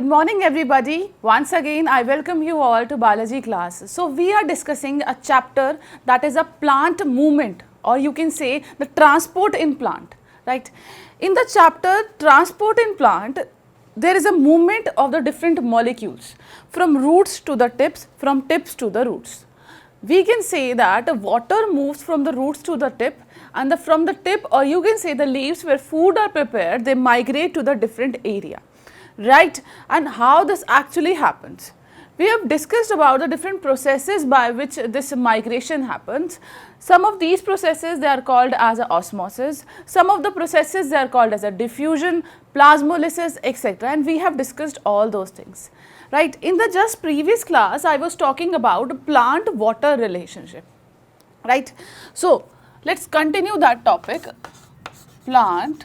Good morning everybody. Once again I welcome you all to biology class. So we are discussing a chapter that is a plant movement, or you can say the transport in plant, right. In the chapter transport in plant, there is a movement of the different molecules from roots to the tips, from tips to the roots. We can say that water moves from the roots to the tip, and from the tip, or you can say the leaves where food are prepared, they migrate to the different area, right. And how this actually happens. We have discussed about the different processes by which this migration happens. Some of these processes they are called as a osmosis, some of the processes they are called as a diffusion, plasmolysis, etc. And we have discussed all those things, right. In the just previous class, I was talking about plant-water relationship, right. So, let us continue that topic, plant-water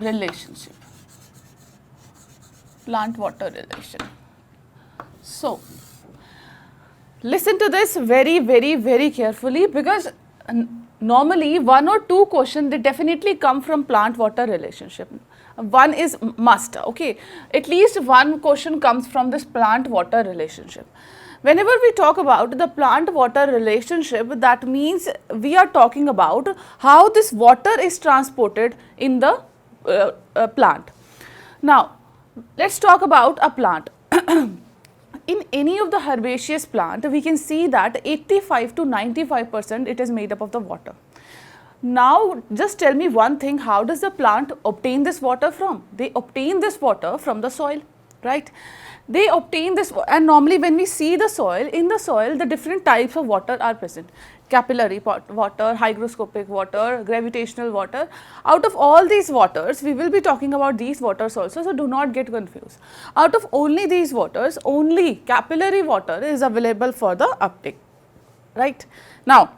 relationship. Plant-water relation. So, listen to this very carefully, because normally one or two questions they definitely come from plant-water relationship. One is must, okay. At least one question comes from this plant-water relationship. Whenever we talk about the plant-water relationship, that means we are talking about how this water is transported in the plant. Now, let us talk about a plant. In any of the herbaceous plant, we can see that 85 to 95% it is made up of the water. Now, just tell me one thing, how does the plant obtain this water from? They obtain this water from the soil, right. They obtain this, and normally when we see the soil, in the soil the different types of water are present. Capillary water, hygroscopic water, gravitational water. Out of all these waters, we will be talking about these waters also, so do not get confused. Out of only these waters, only capillary water is available for the uptake, right. Now,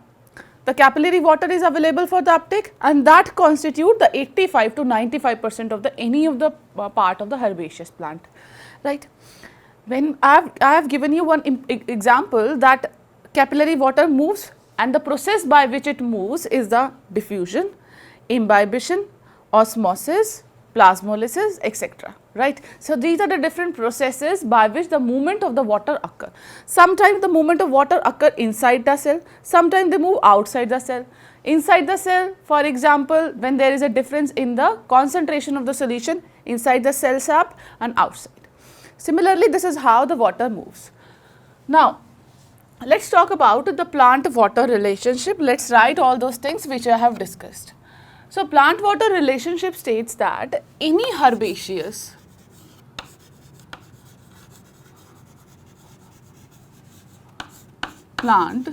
the capillary water is available for the uptake, and that constitute the 85 to 95% of the any of the part of the herbaceous plant, right. When I have given you one example that capillary water moves, and the process by which it moves is the diffusion, imbibition, osmosis, plasmolysis, etc. right. So, these are the different processes by which the movement of the water occur. Sometimes the movement of water occur inside the cell, sometimes they move outside the cell. Inside the cell, for example, when there is a difference in the concentration of the solution inside the cell sap and outside. Similarly, this is how the water moves. Now, let us talk about the plant-water relationship. Let us write all those things which I have discussed. So, plant-water relationship states that any herbaceous plant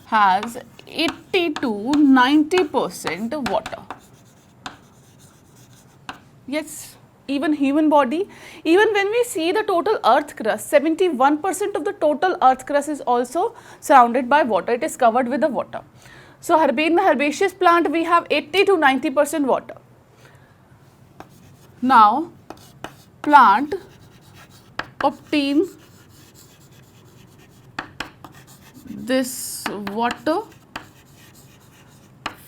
has 80 to 90% water. Yes. Even human body, even when we see the total earth crust, 71% of the total earth crust is also surrounded by water, it is covered with the water. So, in the herbaceous plant we have 80 to 90% water. Now, plant obtain this water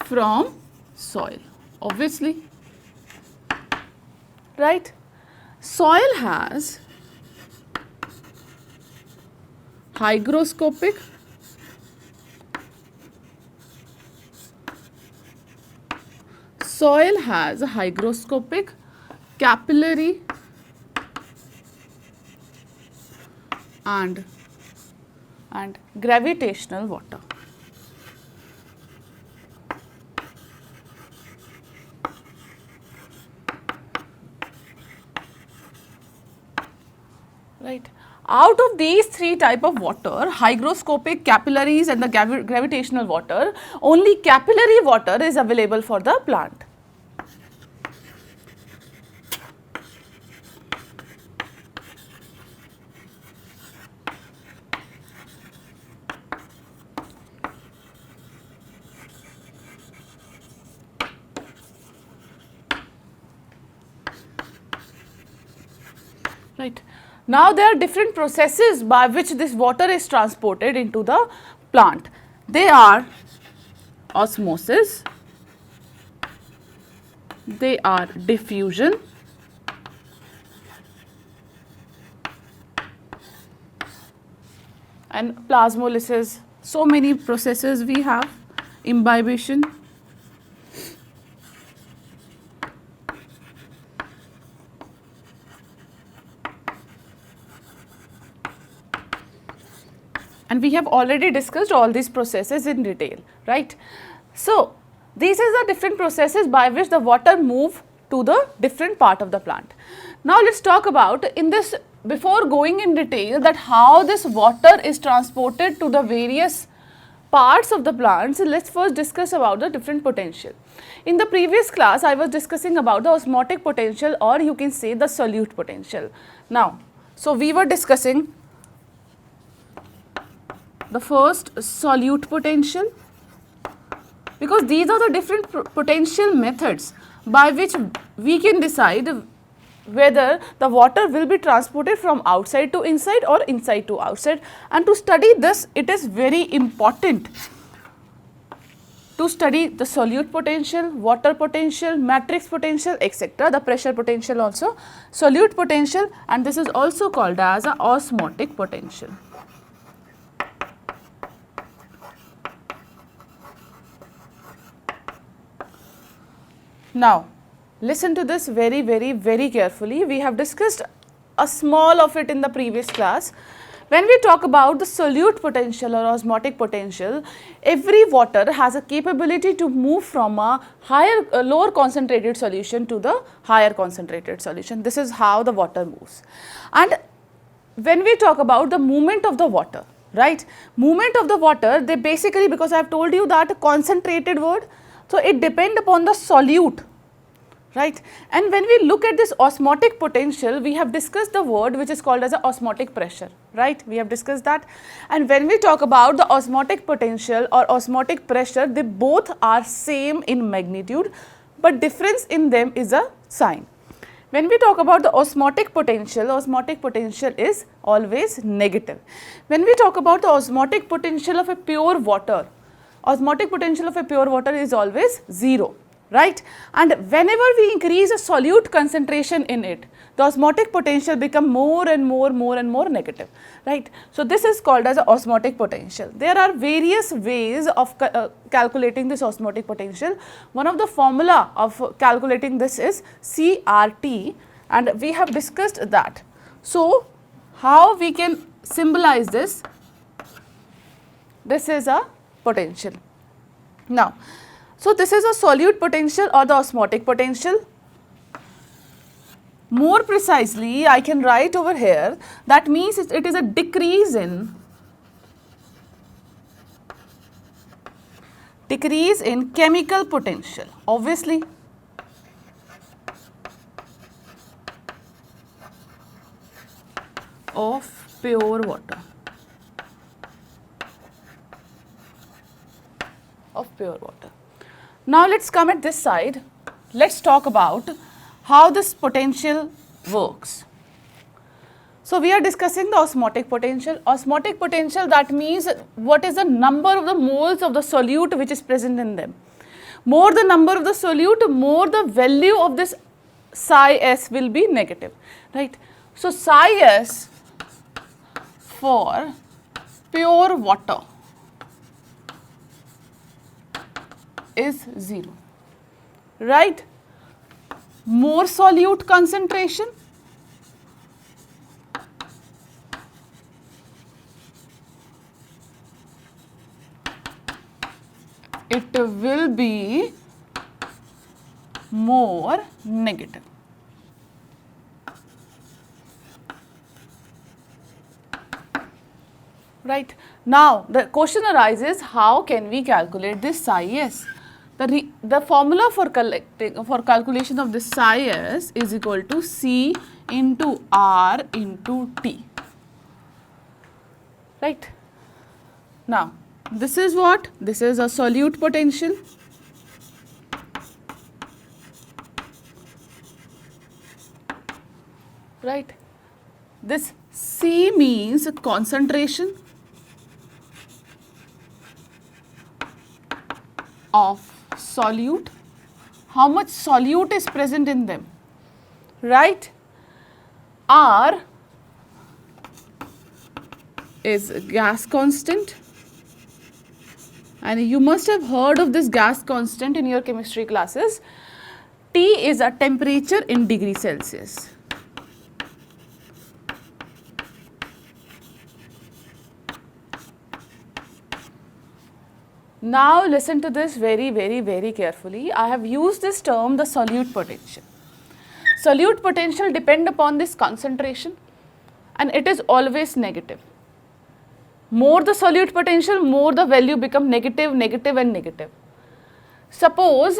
from soil, obviously. Right. Soil has hygroscopic, capillary and gravitational water. Right. Out of these three type of water, hygroscopic, capillaries and the gravitational water, only capillary water is available for the plant. Right. Now, there are different processes by which this water is transported into the plant. They are osmosis, They are diffusion, and plasmolysis. So many processes we have. Imbibition, and we have already discussed all these processes in detail, right? So these are the different processes by which the water move to the different part of the plant. Now let's talk about in this, before going in detail, that how this water is transported to the various parts of the plants. Let's first discuss about the different potential. In the previous class I was discussing about the osmotic potential, or you can say the solute potential. Now, so we were discussing the first solute potential, because these are the different potential methods by which we can decide whether the water will be transported from outside to inside or inside to outside. And to study this, it is very important to study the solute potential, water potential, matrix potential, etc., the pressure potential also, solute potential, and this is also called as a osmotic potential. Now, listen to this very carefully. We have discussed a small of it in the previous class. When we talk about the solute potential or osmotic potential, every water has a capability to move from a lower concentrated solution to the higher concentrated solution. This is how the water moves. And when we talk about the movement of the water, right, movement of the water, they basically, because I have told you that concentrated word, so it depends upon the solute, right. And when we look at this osmotic potential, we have discussed the word which is called as a osmotic pressure, right, we have discussed that. And when we talk about the osmotic potential or osmotic pressure, they both are same in magnitude, but difference in them is a sign. When we talk about the osmotic potential is always negative. When we talk about the osmotic potential of a pure water, osmotic potential of a pure water is always 0, right. And whenever we increase a solute concentration in it, the osmotic potential become more and more negative, right. So this is called as a osmotic potential. There are various ways of calculating this osmotic potential. One of the formula of calculating this is CRT, and we have discussed that. So how we can symbolize this? This is a potential. Now, so this is a solute potential or the osmotic potential. More precisely, I can write over here, that means it is a decrease in chemical potential, obviously. Of pure water. Now let's come at this side. Let's talk about how this potential works. So we are discussing the osmotic potential. Osmotic potential, that means what is the number of the moles of the solute which is present in them. More the number of the solute, more the value of this psi s will be negative, right. So psi s for pure water is 0, right. More solute concentration, it will be more negative. Right. Now, the question arises, how can we calculate this psi s? The formula for calculation of this psi s is equal to C into R into T. Right. Now, this is what? This is a solute potential. Right. This C means concentration of solute, how much solute is present in them, right? R is gas constant, and you must have heard of this gas constant in your chemistry classes. T is a temperature in degree Celsius. Now listen to this very carefully. I have used this term, the solute potential. Solute potential depend upon this concentration, and it is always negative. More the solute potential, more the value become negative, negative and negative. Suppose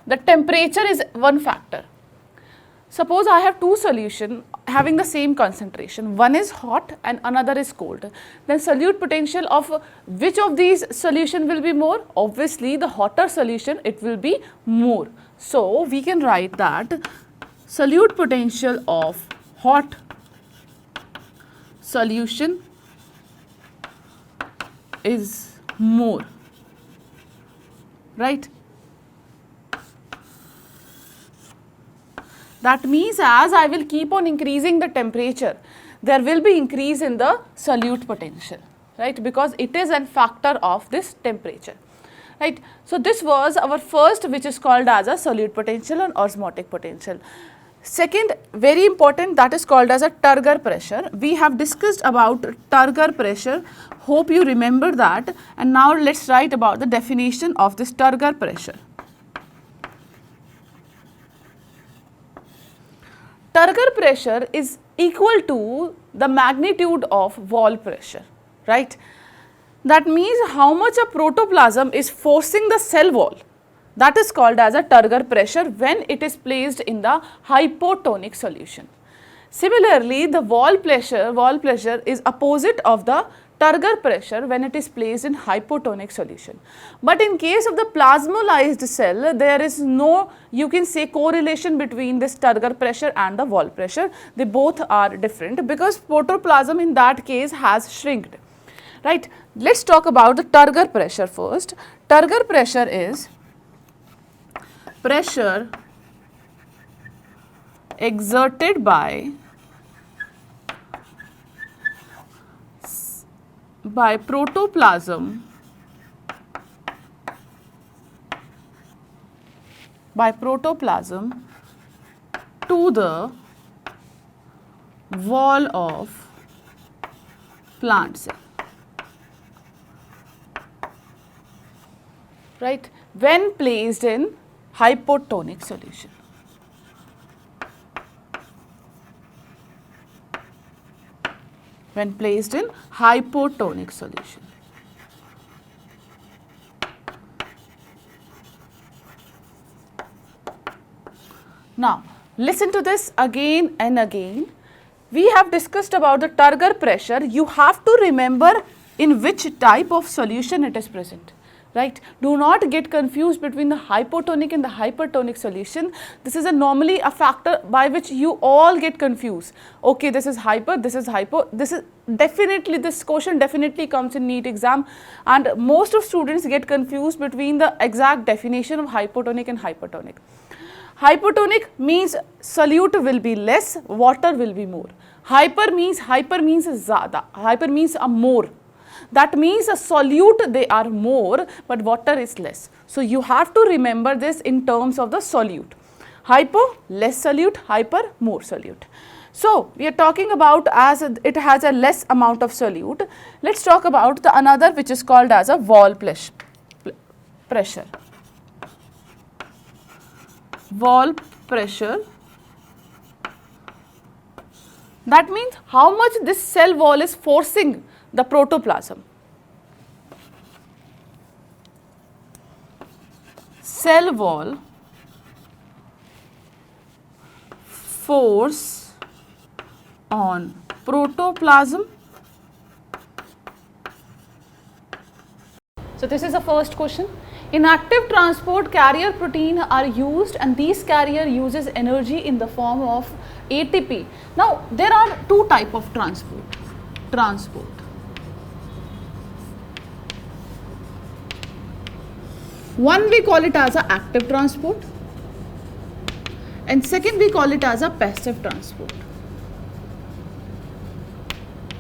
the temperature is one factor. Suppose I have two solutions having the same concentration. One is hot and another is cold. Then solute potential of which of these solution will be more? Obviously the hotter solution, it will be more. So we can write that solute potential of hot solution is more, right? That means as I will keep on increasing the temperature, there will be increase in the solute potential, right? Because it is a factor of this temperature, right? So this was our first, which is called as a solute potential and osmotic potential. Second, very important, that is called as a Turgor pressure. We have discussed about Turgor pressure. Hope you remember that. And now let's write about the definition of this Turgor pressure. Turgor pressure is equal to the magnitude of wall pressure, right? That means how much a protoplasm is forcing the cell wall. That is called as a Turgor pressure when it is placed in the hypotonic solution. Similarly, the wall pressure is opposite of the Turgor pressure when it is placed in hypotonic solution. But in case of the plasmolysed cell, there is no, you can say, correlation between this Turgor pressure and the wall pressure. They both are different because protoplasm in that case has shrinked, right? Let's talk about the Turgor pressure first. Turgor pressure is pressure exerted by protoplasm to the wall of plant cell, right, when placed in hypotonic solution. When placed in hypotonic solution. Now, listen to this again and again. We have discussed about the Turgor pressure. You have to remember in which type of solution it is present, right? Do not get confused between the hypotonic and the hypertonic solution. This is normally a factor by which you all get confused. Okay, this is hyper, this is hypo, this is definitely, this question definitely comes in NEET exam, and most of students get confused between the exact definition of hypotonic and hypertonic. Hypotonic means solute will be less, water will be more. Hyper means zyada, hyper means a more. That means a solute they are more, but water is less. So you have to remember this in terms of the solute. Hypo, less solute, hyper, more solute. So we are talking about as it has a less amount of solute. Let's talk about the another which is called as a wall pressure. Wall pressure. That means how much this cell wall is forcing the protoplasm. Cell wall force on protoplasm. So this is the first question. In active transport, carrier protein are used, and these carrier uses energy in the form of ATP. Now there are two type of transport. One we call it as a active transport, and second we call it as a passive transport.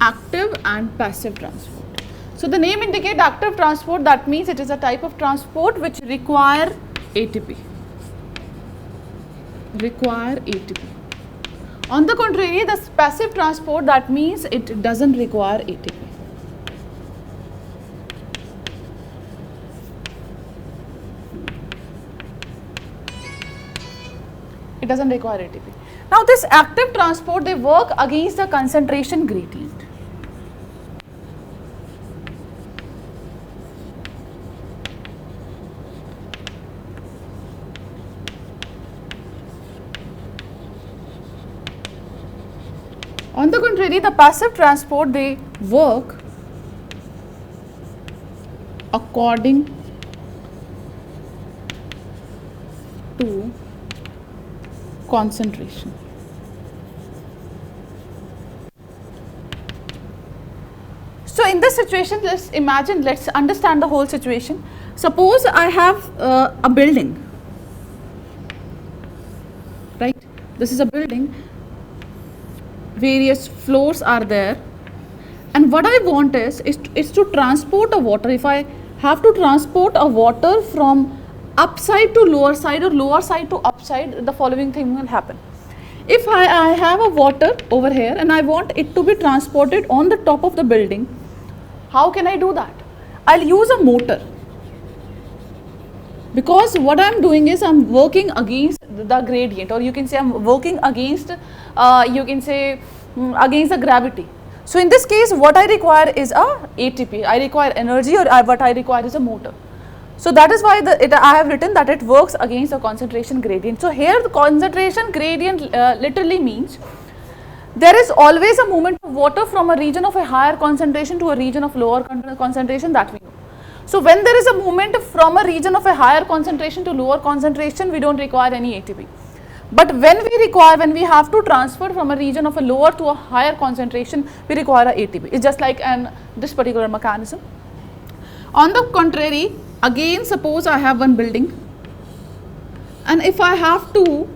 Active and passive transport. So the name indicates active transport, that means it is a type of transport which require ATP. On the contrary, the passive transport, that means it doesn't require ATP. It doesn't require ATP. Now this active transport, they work against the concentration gradient. On the contrary, the passive transport, they work according to concentration. So in this situation, let's understand the whole situation. Suppose I have a building, right? This is a building, various floors are there, and what I want is to transport a water. If I have to transport a water from upside to lower side or lower side to upside, the following thing will happen. If I have a water over here and I want it to be transported on the top of the building, how can I do that? I'll use a motor, because what I'm doing is I'm working against the gradient, or you can say I'm working against against the gravity. So in this case, what I require is a ATP. I require energy, or what I require is a motor. So that is why I have written that it works against the concentration gradient. So here the concentration gradient literally means there is always a movement of water from a region of a higher concentration to a region of lower concentration, that we know. So when there is a movement from a region of a higher concentration to lower concentration, we don't require any ATP. But when we have to transfer from a region of a lower to a higher concentration, we require a ATP. It's just like this particular mechanism. On the contrary, again, suppose I have one building, and if I have to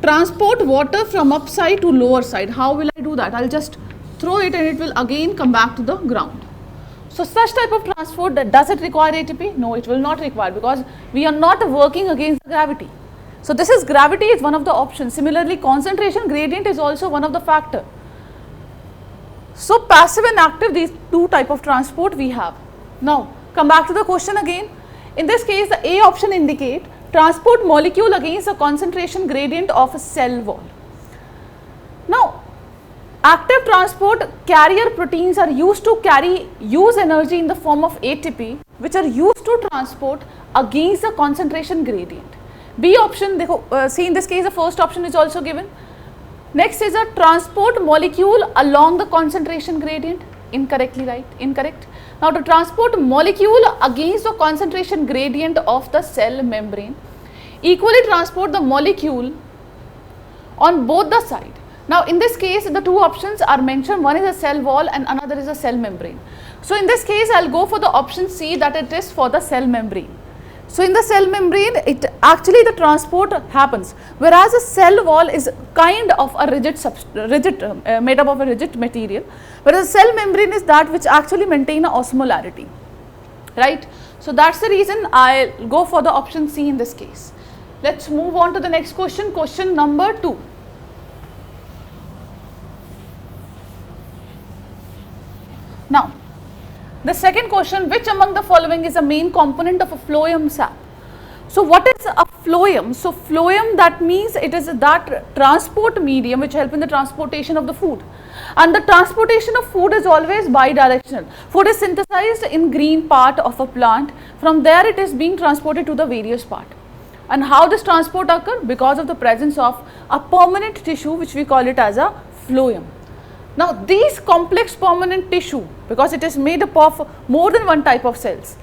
transport water from upside to lower side, how will I do that? I'll just throw it and it will again come back to the ground. So such type of transport, does it require ATP? No, it will not require, because we are not working against gravity. So this is gravity is one of the options. Similarly, concentration gradient is also one of the factor. So passive and active, these two type of transport we have. Now come back to the question again. In this case, the A option indicate transport molecule against the concentration gradient of a cell wall. Now active transport carrier proteins are used to use energy in the form of ATP, which are used to transport against the concentration gradient. B option, see in this case the first option is also given. Next is a transport molecule along the concentration gradient. Incorrectly, right? Incorrect. Now to transport molecule against the concentration gradient of the cell membrane, equally transport the molecule on both the side. Now in this case, the two options are mentioned, one is a cell wall and another is a cell membrane. So in this case, I'll go for the option C, that it is for the cell membrane. So in the cell membrane, it actually the transport happens, whereas a cell wall is kind of a made up of a rigid material, whereas a cell membrane is that which actually maintain a osmolarity, right? So that's the reason I'll go for the option C in this case. Let's move on to the next question, question number 2. Now, the second question, which among the following is a main component of a phloem sap? So what is a phloem? So phloem, that means it is that transport medium which help in the transportation of the food. And the transportation of food is always bidirectional. Food is synthesized in green part of a plant. From there it is being transported to the various part. And how this transport occur? Because of the presence of a permanent tissue which we call it as a phloem. Now these complex permanent tissue, because it is made up of more than one type of cells,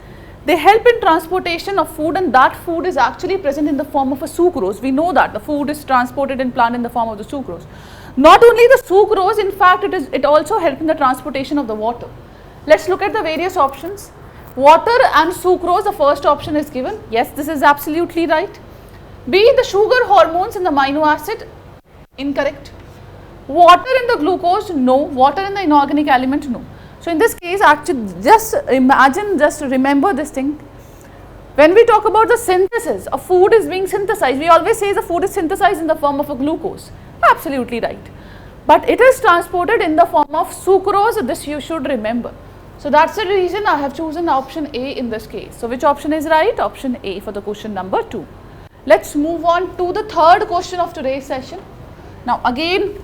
they help in transportation of food, and that food is actually present in the form of a sucrose. We know that the food is transported in plant in the form of the sucrose. Not only the sucrose, in fact it also helps in the transportation of the water. Let's look at the various options. Water and sucrose, the first option is given. Yes, this is absolutely right. B, the sugar hormones in the amino acid, incorrect. Water in the glucose, no. Water in the inorganic element, no. So in this case, actually just imagine, just remember this thing. When we talk about the synthesis, a food is being synthesized, we always say the food is synthesized in the form of a glucose. Absolutely right. But it is transported in the form of sucrose, this you should remember. So that's the reason I have chosen option A in this case. So which option is right? Option A for the question number 2. Let's move on to the third question of today's session. Now again,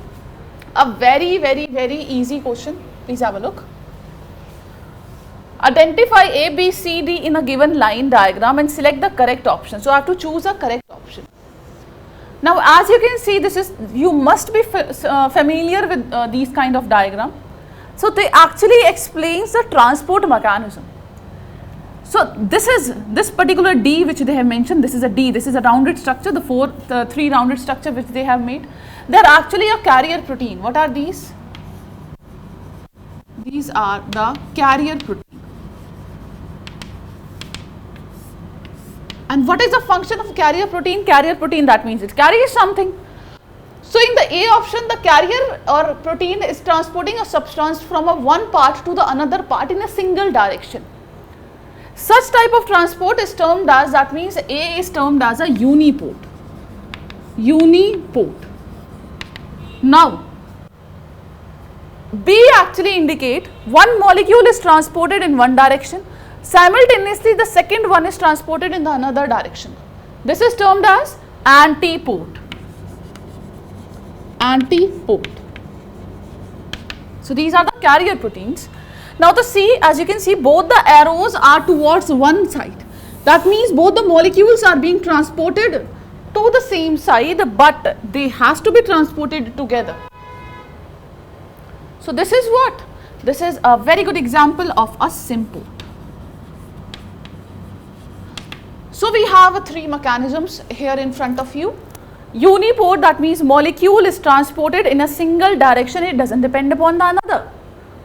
a very easy question. Please have a look. Identify A, B, C, D in a given line diagram and select the correct option. So I have to choose a correct option. Now as you can see, this is, you must be familiar with these kind of diagram. So they actually explains the transport mechanism. So this particular D which they have mentioned, this is a D, this is a rounded structure, the three rounded structure which they have made. They are actually a carrier protein. What are these? These are the carrier protein. And what is the function of carrier protein? Carrier protein, that means it carries something. So in the A option, the carrier or protein is transporting a substance from one part to the another part in a single direction. Such type of transport is termed as, that means A is termed as a uniport. Uniport. Now, B actually indicate one molecule is transported in one direction. Simultaneously, the second one is transported in the another direction. This is termed as antiport. Antiport. So these are the carrier proteins. Now the C, as you can see, both the arrows are towards one side. That means both the molecules are being transported to the same side, but they has to be transported together. So this is what? This is a very good example of a symport. So we have three mechanisms here in front of you. Uniport, that means molecule is transported in a single direction. It doesn't depend upon the another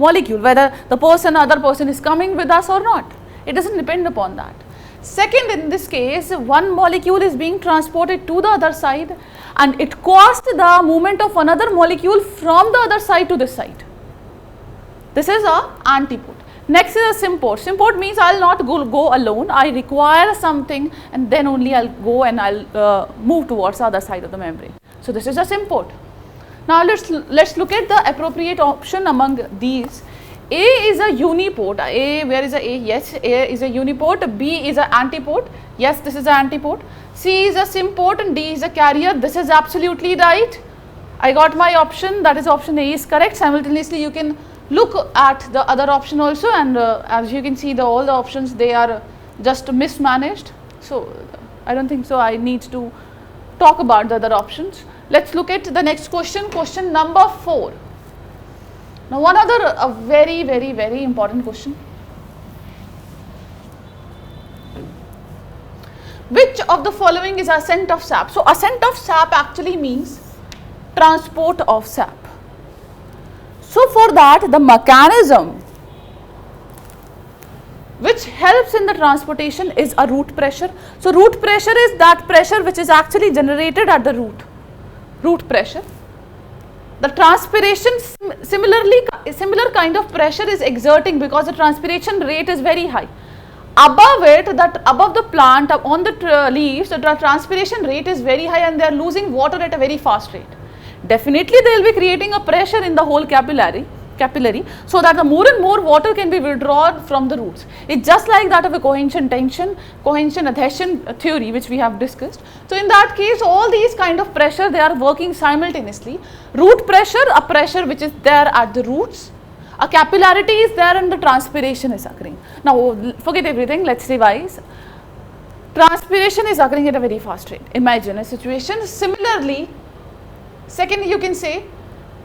molecule, whether the other person is coming with us or not. It doesn't depend upon that. Second, in this case, one molecule is being transported to the other side and it caused the movement of another molecule from the other side to this side. This is a antiport. Next is a symport. Symport means I will not go alone. I require something and then only I will go and I will move towards the other side of the membrane. So this is a symport. Now let's look at the appropriate option among these. A is a uniport. A, where is a A? Yes, A is a uniport. B is a antiport. Yes, this is an antiport. C is a symport and D is a carrier. This is absolutely right. I got my option. That is option A is correct. Simultaneously, you can look at the other option also, and as you can see, all the options, they are just mismanaged. So I don't think so I need to talk about the other options. Let's look at the next question, question number 4. Now one other very important question. Which of the following is ascent of sap? So ascent of sap actually means transport of sap. So for that, the mechanism which helps in the transportation is a root pressure. So root pressure is that pressure which is actually generated at the root pressure. The transpiration, similar kind of pressure is exerting because the transpiration rate is very high. Above it, above the plant, on the leaves, the transpiration rate is very high and they are losing water at a very fast rate. Definitely they will be creating a pressure in the whole capillary so that the more and more water can be withdrawn from the roots. It's just like that of a cohesion adhesion theory which we have discussed. So in that case, all these kind of pressure, they are working simultaneously. Root pressure, a pressure which is there at the roots. A capillarity is there and the transpiration is occurring. Now forget everything, let's revise. Transpiration is occurring at a very fast rate. Imagine a situation. Similarly, second, you can say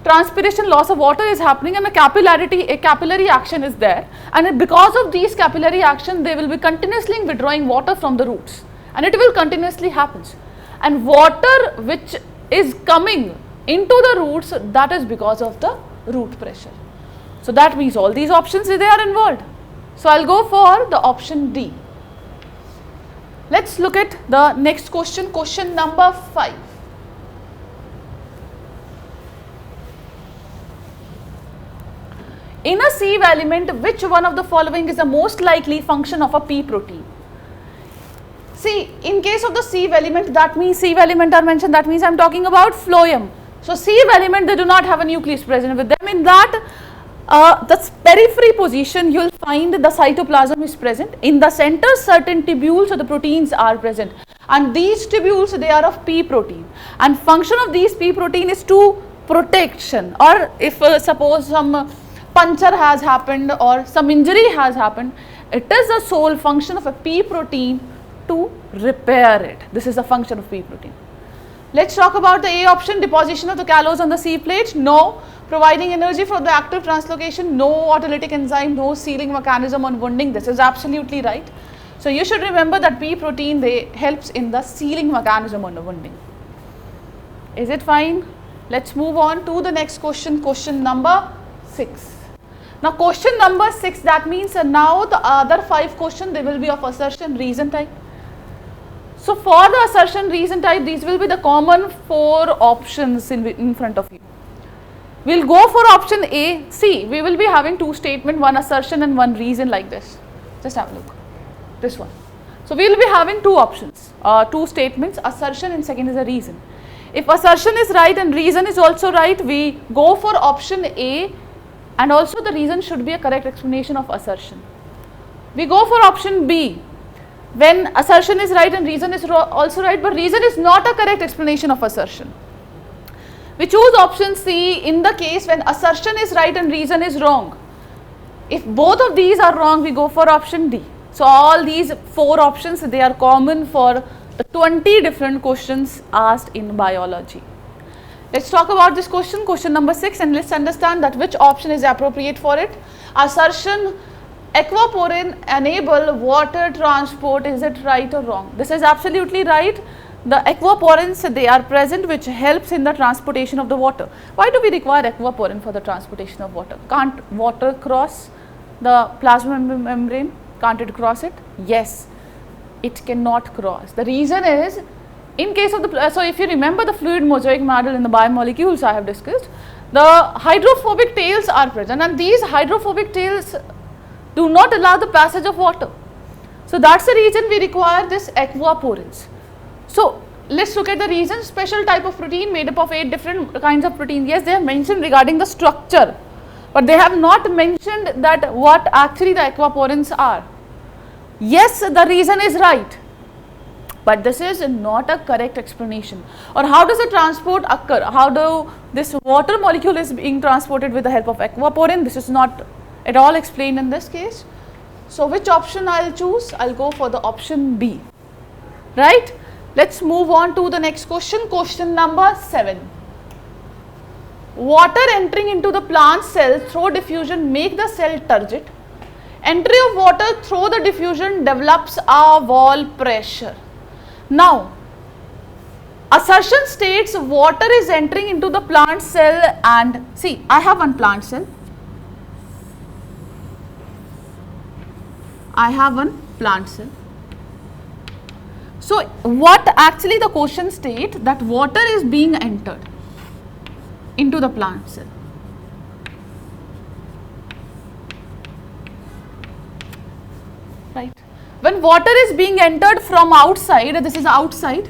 transpiration, loss of water is happening and a capillary action is there, and because of these capillary action, they will be continuously withdrawing water from the roots, and it will continuously happen. And water which is coming into the roots, that is because of the root pressure. So that means all these options, they are involved. So I'll go for the option D. Let's look at the next question, question number 5. In a sieve element, which one of the following is the most likely function of a pea protein? See, in case of the sieve element, that means sieve element are mentioned, that means I am talking about phloem. So, sieve element, they do not have a nucleus present with them. In that, the periphery position, you will find the cytoplasm is present. In the center, certain tubules of the proteins are present. And these tubules, they are of pea protein. And function of these pea protein is to protection, or if suppose some puncture has happened or some injury has happened, it is the sole function of a pea protein to repair it. This is the function of pea protein. Let's talk about the A option, deposition of the callose on the sieve plate. No. Providing energy for the active translocation. No. Autolytic enzyme. No. Sealing mechanism on wounding. This is absolutely right. So, you should remember that pea protein, they helps in the sealing mechanism on the wounding. Is it fine? Let's move on to the next question, question number 6. Now, question number 6, that means now the other 5 questions, they will be of assertion reason type. So, for the assertion reason type, these will be the common 4 options in front of you. We will go for option A. See, we will be having 2 statements, 1 assertion and 1 reason like this. Just have a look. This one. So, we will be having 2 options, 2 statements, assertion and second is a reason. If assertion is right and reason is also right, we go for option A. And also the reason should be a correct explanation of assertion. We go for option B, when assertion is right and reason is also right, but reason is not a correct explanation of assertion. We choose option C in the case when assertion is right and reason is wrong. If both of these are wrong, we go for option D. So, all these 4 options, they are common for the 20 different questions asked in biology. Let's talk about this question, question number 6, and let's understand that which option is appropriate for it. Assertion, aquaporin enable water transport, is it right or wrong? This is absolutely right. The aquaporins, they are present, which helps in the transportation of the water. Why do we require aquaporin for the transportation of water? Can't water cross the plasma membrane? Can't it cross it? Yes, it cannot cross. The reason is, in case of the, so if you remember the fluid mosaic model in the biomolecules I have discussed, the hydrophobic tails are present and these hydrophobic tails do not allow the passage of water. So, that is the reason we require this aquaporins. So, let us look at the reason. Special type of protein made up of 8 different kinds of protein. Yes, they have mentioned regarding the structure, but they have not mentioned that what actually the aquaporins are. Yes, the reason is right. But this is not a correct explanation. Or how does the transport occur? How do this water molecule is being transported with the help of aquaporin? This is not at all explained in this case. So, which option I will choose? I will go for the option B. Right? Let's move on to the next question, question number 7. Water entering into the plant cell through diffusion make the cell turgid. Entry of water through the diffusion develops a wall pressure. Now, assertion states water is entering into the plant cell and see, I have one plant cell. I have one plant cell. So, what actually the question states that water is being entered into the plant cell. Right. When water is being entered from outside, this is outside,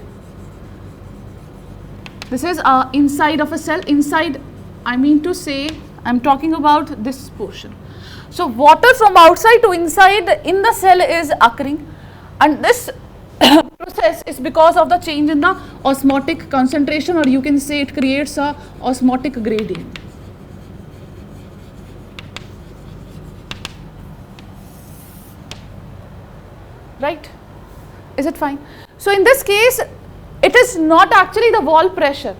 this is inside of a cell, inside, I mean to say, I am talking about this portion. So, water from outside to inside in the cell is occurring and this process is because of the change in the osmotic concentration, or you can say it creates a osmotic gradient. Right? Is it fine? So, in this case, it is not actually the wall pressure.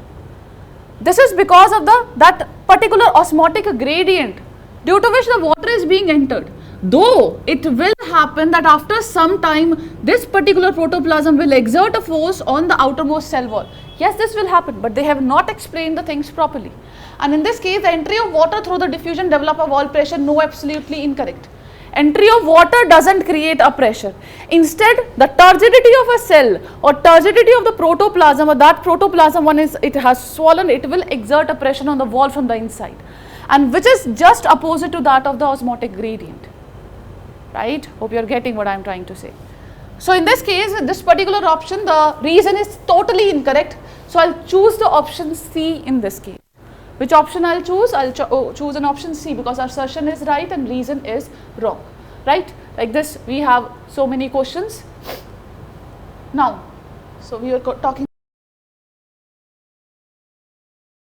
This is because of that particular osmotic gradient due to which the water is being entered. Though it will happen that after some time, this particular protoplasm will exert a force on the outermost cell wall. Yes, this will happen, but they have not explained the things properly. And in this case, the entry of water through the diffusion develop a wall pressure. No, absolutely incorrect. entry of water doesn't create a pressure. Instead, the turgidity of a cell or turgidity of the protoplasm, or that protoplasm one is, it has swollen, it will exert a pressure on the wall from the inside, and which is just opposite to that of the osmotic gradient, right? Hope you are getting what I am trying to say. So in this case, this particular option, the reason is totally incorrect. So I'll choose the option C in this case. Which option I'll choose? I'll choose an option C, because assertion is right and reason is wrong, right? Like this, we have so many questions. Now, so we are talking